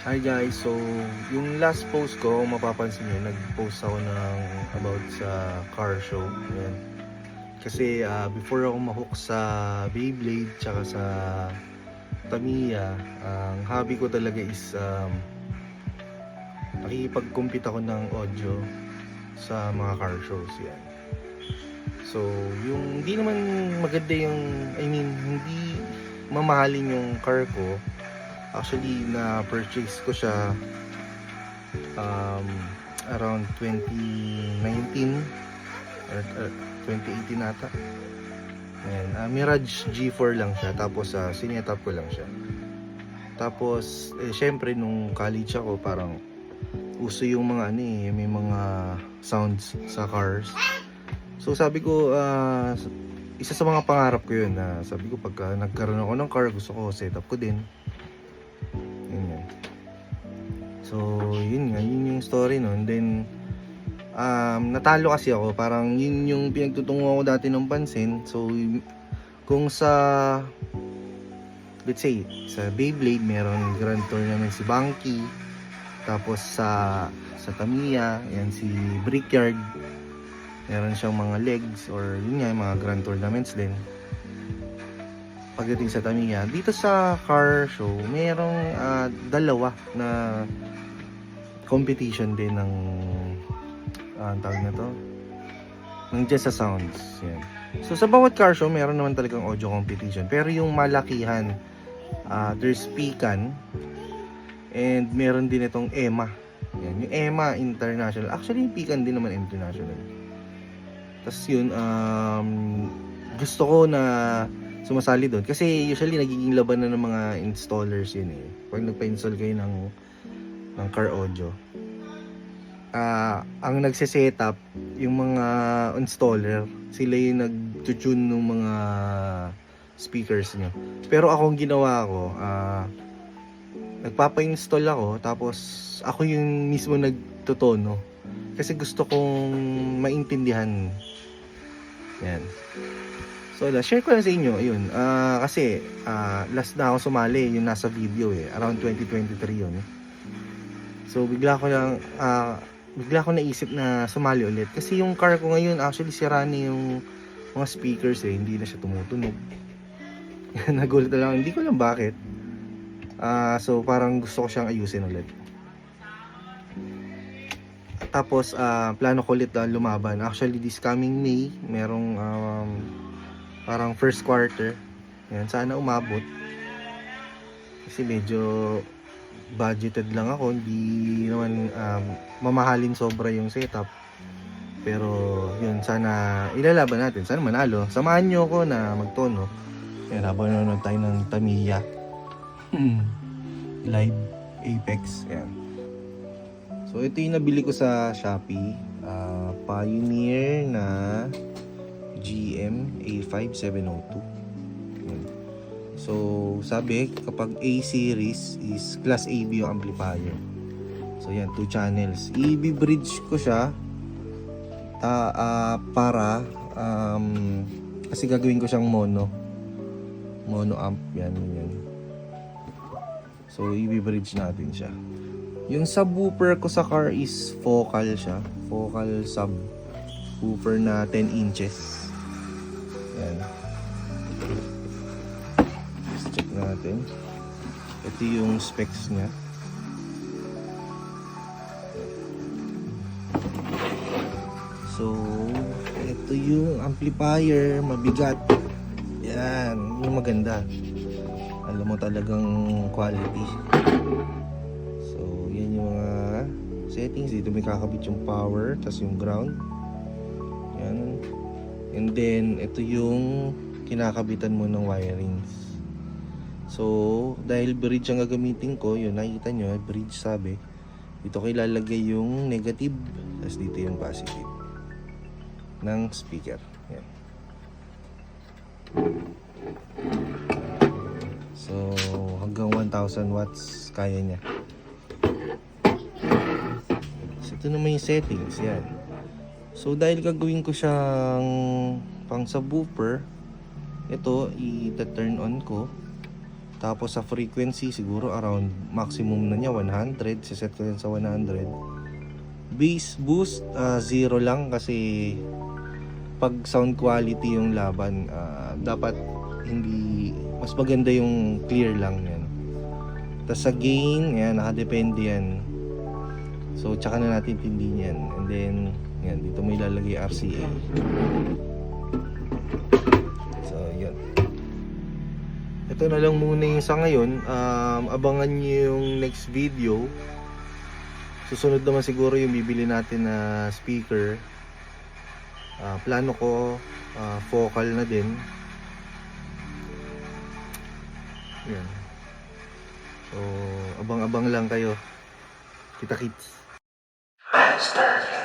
Hi guys, so yung last post ko, mapapansin nyo, nag-post ako about sa car show. Yan. Kasi before ako mahook sa Beyblade tsaka sa Tamiya, ang hobby ko talaga is nakikipag-compete ako ng audio sa mga car shows. Yan. So yung hindi naman maganda yung, hindi mamahalin yung car ko. Actually, na-purchase ko siya around 2019 or 2018 nata. Ayan, Mirage G4 lang siya. Tapos sinetap ko lang siya. Tapos syempre nung college ako, parang uso yung mga may mga sounds sa cars. So sabi ko, isa sa mga pangarap ko yun, na sabi ko pagka nagkaroon ako ng car, gusto ko setup ko din. Yun. So yun yung story no. And then natalo kasi ako, parang yun yung pinagtutungo ko dati ng pansin. So kung sa, let's say sa Beyblade meron grand tournament si Banky, tapos sa Tamiya yan si Brickyard, meron siyang mga legs or yun nga mga grand tournaments din. Pagdating sa Tamiya, dito sa car show merong dalawa na competition din ng ang tawag na to, ng Just sa Sounds. Yan. So sa bawat car show meron naman talagang audio competition, pero yung malakihan, there's Pican and meron din itong EMA. Yan, yung EMA International. Actually yung Pican din naman international. Tapos yun, gusto ko na sumasali doon kasi usually nagiging laban na ng mga installers yun pag nagpa-install kayo ng car audio. Ang nagse-setup yung mga installer, sila yung nag-tune ng mga speakers nyo. Pero ako, ang ginawa ko, nagpapa-install ako, tapos ako yung mismo nagtotono kasi gusto kong maintindihan. Yan. So share ko lang sa inyo, ayun. Kasi last na ako sumali, yung nasa video around 2023 yun. So bigla ko naisip na sumali ulit kasi yung car ko ngayon actually sira na yung mga speakers hindi na siya tumutunog. Nagulat na lang, hindi ko alam bakit. So parang gusto ko siyang ayusin ulit. Tapos plano ko ulit lumaban. Actually this coming May merong parang first quarter. Yan, sana umabot. Kasi medyo budgeted lang ako, hindi naman mamahalin sobra yung setup. Pero yun, sana ilalaban natin, sana manalo. Samahan nyo ako na magtono. Yan, habang nanonood tayo ng Tamiya Live Apex. Yan. So ito yung nabili ko sa Shopee, Pioneer na GM A5702. So sabi kapag A series is class AB yung amplifier. So yan, 2 channels. I-bridge ko siya para kasi gagawin ko siyang mono amp yan. So i-bridge natin siya. Yung subwoofer ko sa car is vocal siya, vocal subwoofer na 10 inches. Yan. Let's check natin. Ito yung specs niya. So, ito yung amplifier, mabigat. Yan, yung maganda. Alam mo talagang quality. So, yan yung mga settings. Dito may kakabit yung power, tas yung ground. Yan. And then, ito yung kinakabitan mo ng wirings. So, dahil bridge ang gagamitin ko, yun, nakikita nyo, bridge sabi. Dito ko ilalagay yung negative, tapos dito yung positive ng speaker. Yan. So, hanggang 1000 watts kaya niya. So, ito naman yung settings. Yan. So, dahil gagawin ko siyang pang subwoofer, ito i-turn on ko. Tapos sa frequency, siguro around maximum na niya 100. Siset ko yan sa 100. Bass boost, 0 lang kasi pag sound quality yung laban, dapat hindi, mas maganda yung clear lang yan. Tapos sa gain, yan, nakadepende yan. So, tsaka na natin tindihin yan. And then, yan, dito mo ilalagay RCA. So, yun. Ito na lang muna yung sa ngayon. Abangan nyo yung next video. Susunod naman siguro yung bibili natin na speaker. Plano ko, vocal na din. Yan. So, abang-abang lang kayo. Kita-kits. Master.